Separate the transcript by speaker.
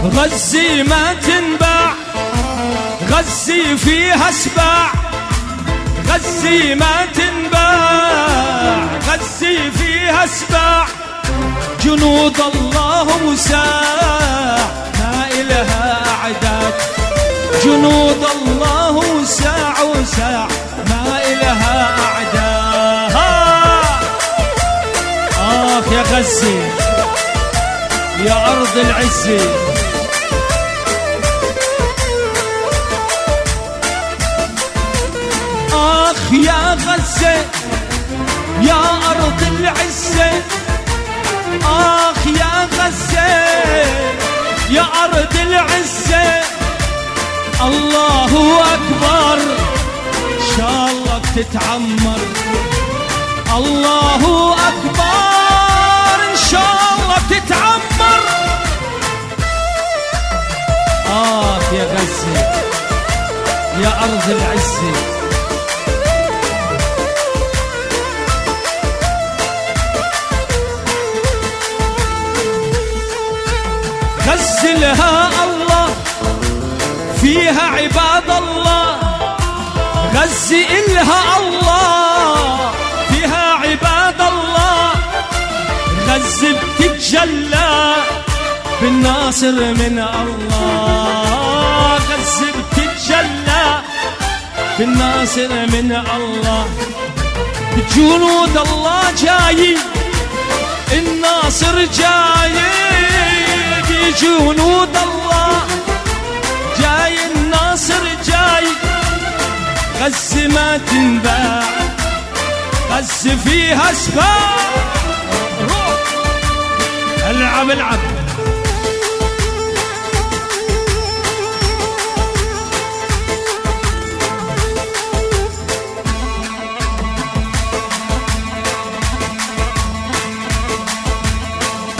Speaker 1: غزي ما تنباع، غزي فيها سباع، غزي ما تنباع، غزي فيها سباع. جنود الله وساع ما إلها أعداد، جنود الله وساع وساع ما إلها أعداد. يا غزي يا أرض العز، يا غزة يا أرض العزة، يا غزة يا أرض العزة. الله أكبر إن شاء الله بتتعمر، الله أكبر إن شاء الله بتتعمر. يا غزة يا أرض العزة. غزي لها الله فيها عباد الله، غزي إلها الله فيها عباد الله. غزي بتتجلى بالناصر من الله، غزي بتتجلى بالناصر من الله. جنود الله جاي، الناصر جاي، جنود الله جاي، الناصر جاي. غزة ما تنباع، غزة فيها سباع. العب العب.